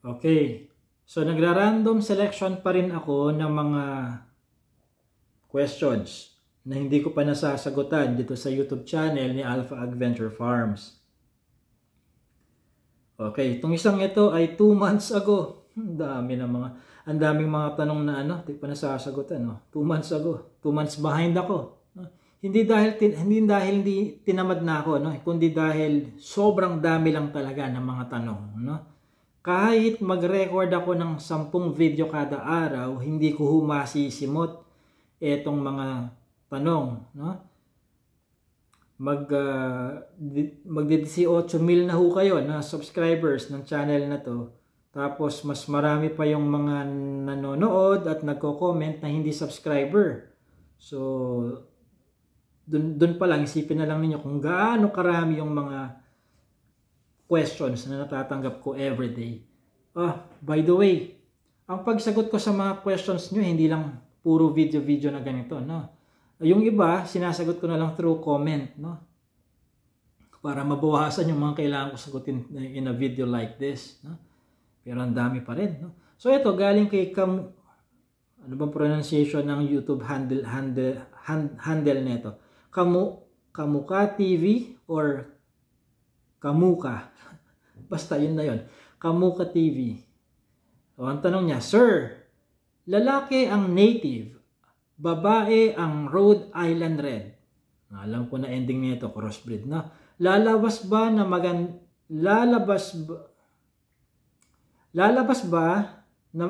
Okay. So, nagra-random selection pa rin ako ng mga questions na hindi ko pa nasasagutan dito sa YouTube channel ni Alpha Adventure Farms. Okay, itong isang ito ay 2 months ago. Ang daming mga tanong na hindi pa nasasagutan. 2 months ago. 2 months behind ako. Hindi dahil hindi tinamad na ako, kundi dahil sobrang dami lang talaga ng mga tanong, Kahit mag-record ako ng 10 video kada araw, hindi ko humasisimot etong mga tanong, Magdi-18,000 na ho kayo na subscribers ng channel na to. Tapos mas marami pa yung mga nanonood at nagko-comment na hindi subscriber. So dun pa lang isipin na lang ninyo kung gaano karami yung mga questions na natatanggap ko everyday. By the way, ang pagsagot ko sa mga questions nyo hindi lang puro video na ganito, Yung iba, sinasagot ko na lang through comment, Para mabawasan yung mga kailangan ko sagutin in a video like this, Pero ang dami pa rin, So ito, galing kay ano bang pronunciation ng YouTube handle nito? Kamuka TV or Kamuka? Basta yun na yun. Kamuka TV. So, ang tanong niya, Sir, lalaki ang native, babae ang Rhode Island Red. Alam ko na ending nito, crossbreed, Lalabas ba na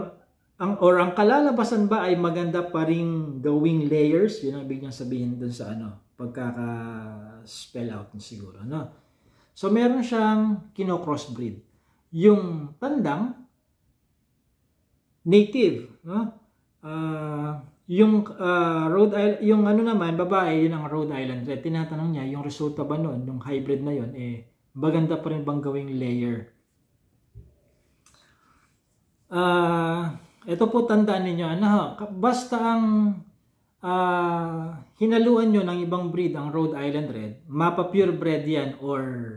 ang kalalabasan ba ay maganda pa ring gawing layers? Yun ang ibig niyang sabihin dun sa pagkaka-spell out siguro, So meron siyang kino-crossbreed. Yung tandang native, yung Rhode Island, yung naman babae, yun ang Rhode Island Red. Tinatanong niya yung resulta ba noon, yung hybrid na yun, maganda pa rin bang gawing layer? Ito po tandaan ninyo, basta ang hinaluan nyo ng ibang breed ang Rhode Island Red, mapa-purebred yan or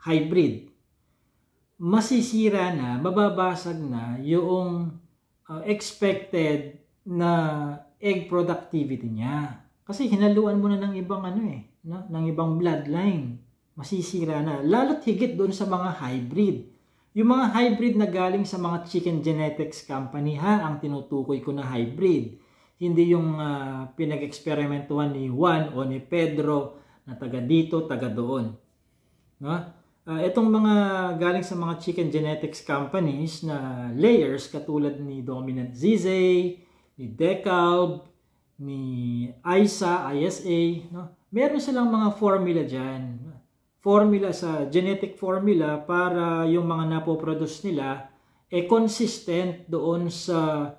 hybrid, masisira na, mababasag na yung expected na egg productivity niya. Kasi hinaluan mo na ng ibang ng ibang bloodline, masisira na. Lalo't higit doon sa mga hybrid. Yung mga hybrid na galing sa mga chicken genetics company, ang tinutukoy ko na hybrid. Hindi yung pinag-eksperimentuhan ni Juan o ni Pedro na taga dito, taga doon. Itong mga galing sa mga chicken genetics companies na layers katulad ni Dominant ZZ, ni Decalb, ni ISA, meron silang mga formula dyan. Formula sa genetic formula para yung mga napoproduce nila consistent doon sa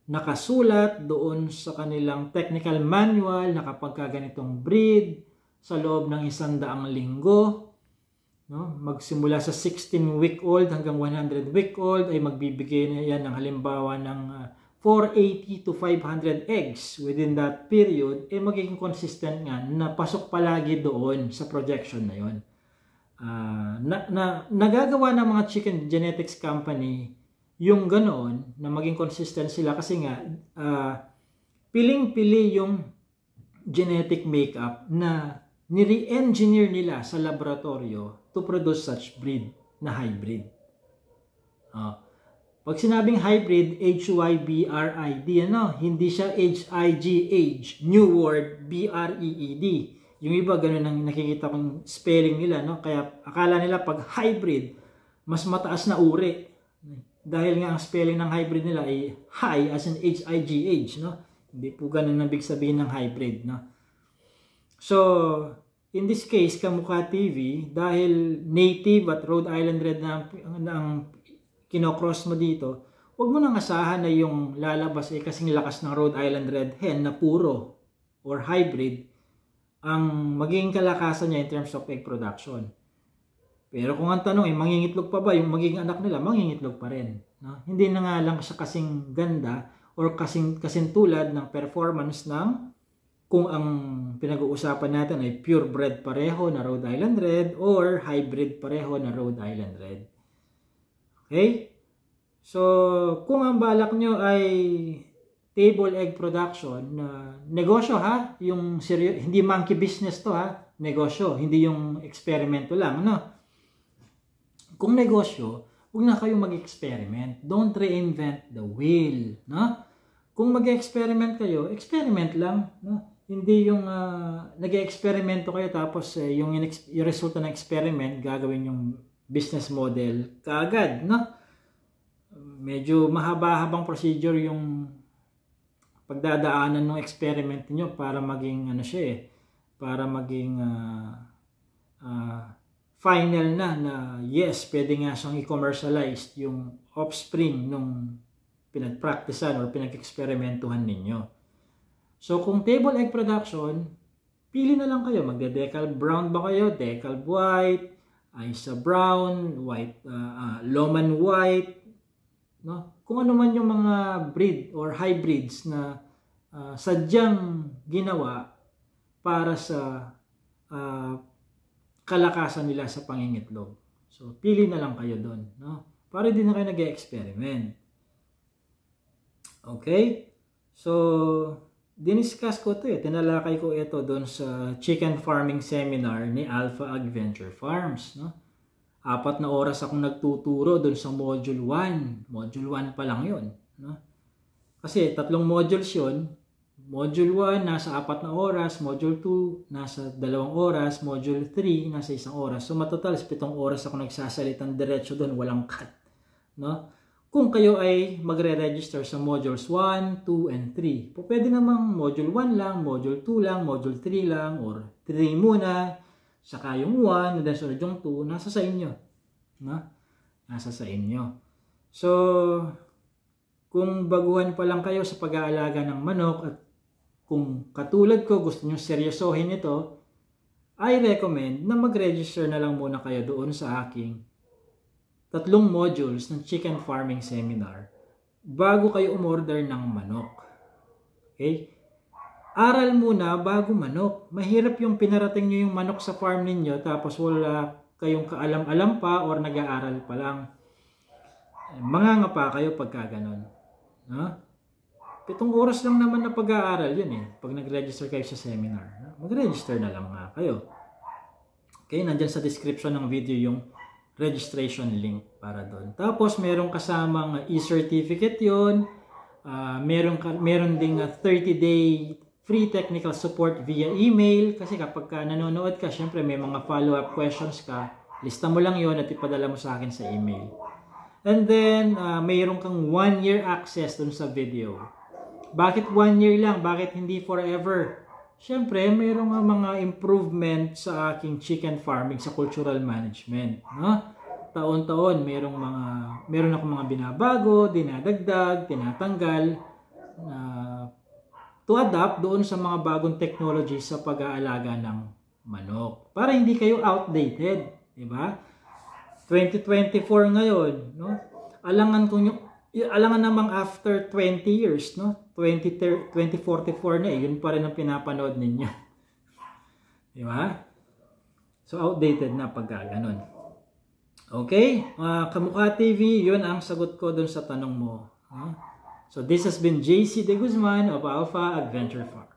nakasulat, doon sa kanilang technical manual na kapag ganitong breed sa loob ng 100 linggo, magsimula sa 16-week-old hanggang 100-week-old ay magbibigay na yan ng halimbawa ng 480 to 500 eggs within that period, magiging consistent nga na pasok palagi doon sa projection na yon. Nagagawa ng mga chicken genetics company yung ganoon na maging consistent sila kasi nga piling-pili yung genetic makeup na ni-re-engineer nila sa laboratorio to produce such breed na hybrid. Pag sinabing hybrid, H-Y-B-R-I-D, hindi siya H-I-G, age, new word, B-R-E-E-D. Yung iba, ganun ang nakikita kong spelling nila, Kaya akala nila pag hybrid, mas mataas na uri. Dahil nga ang spelling ng hybrid nila ay high as in H-I-G-H, Hindi po ganun ang big sabihin ng hybrid, So, in this case, Kamuka TV, dahil native at Rhode Island Red na ang kinocross mo dito, huwag mo nang asahan na yung lalabas kasing lakas ng Rhode Island Red hen na puro or hybrid ang magiging kalakasan niya in terms of egg production. Pero kung ang tanong mangingitlog pa ba yung magiging anak nila, mangingitlog pa rin. Hindi na nga lang siya kasing ganda or kasing tulad ng performance ng kung ang pinag-uusapan natin ay purebred pareho na Rhode Island Red or hybrid pareho na Rhode Island Red. Okay? So, kung ang balak nyo ay table egg production, negosyo ha, yung hindi monkey business to ha, negosyo, hindi yung eksperimento lang, no? Kung negosyo, huwag na kayong mag-experiment. Don't reinvent the wheel, no? Kung mag-experiment kayo, experiment lang, no? Hindi yung nag-experimento kayo tapos yung resulta ng experiment gagawin yung business model kaagad, no? Medyo mahaba-habang procedure yung pagdadaanan ng experiment niyo para maging ano siya para maging final na yes, pwede nga siyang i-commercialize yung offspring nung pinag-practicean or pinag-experimentuhan ninyo. So kung table egg production, pili na lang kayo. Magde-decal brown ba kayo? Decal white, Isa brown, white, Loman white, no? Kung ano man yung mga breed or hybrids na sadyang ginawa para sa kalakasan nila sa pangingitlog. So, pili na lang kayo doon, no? Para din na kayo nag-experiment. Okay? So, diniscuss ko ito tinalakay ko ito doon sa chicken farming seminar ni Alpha Adventure Farms, no? 4 na oras akong nagtuturo doon sa module 1. Module 1 pa lang yun, no? Kasi 3 modules yun. Module 1 nasa 4 na oras, module 2 nasa 2 oras, module 3 nasa 1 oras. So matotal 7 oras ako nagsasalitang diretso doon, walang cut, no? Kung kayo ay magre-register sa modules 1, 2, and 3, pwede namang module 1 lang, module 2 lang, module 3 lang, or 3 muna, saka yung 1, and then sunod yung 2, nasa sa inyo. No? Nasa sa inyo. So, kung baguhan pa lang kayo sa pag-aalaga ng manok at kung katulad ko gusto nyo seryosohin ito, I recommend na mag-register na lang muna kayo doon sa aking 3 modules ng chicken farming seminar bago kayo umorder ng manok. Okay? Aral muna bago manok. Mahirap yung pinarating nyo yung manok sa farm ninyo tapos wala kayong kaalam-alam pa or nag-aaral pa lang. Manganga pa kayo pagka ganon. No? 7 oras lang naman na pag-aaral yun pag nag-register kayo sa seminar. Mag-register na lang nga kayo. Okay, nandyan sa description ng video yung registration link para doon. Tapos meron kasamang e-certificate yun. Meron ding 30-day free technical support via email. Kasi kapag nanonood ka, syempre may mga follow-up questions ka. Lista mo lang yun at ipadala mo sa akin sa email. And then, mayroon kang 1-year access dun sa video. Bakit 1 year lang? Bakit hindi forever? Syempre, mayroong mga improvement sa aking chicken farming sa cultural management. No? Taon-taon, meron akong mga binabago, dinadagdag, tinatanggal, to adapt doon sa mga bagong technology sa pag-aalaga ng manok. Para hindi kayo outdated. Diba? 2024 ngayon, no? Alangan namang after 20 years, no? 2044 na yun pa rin ang pinapanood ninyo. Di ba? So, outdated na pagka ganun. Okay? Kamukha TV, yun ang sagot ko dun sa tanong mo. So, this has been JC De Guzman of Alpha Adventure Farm.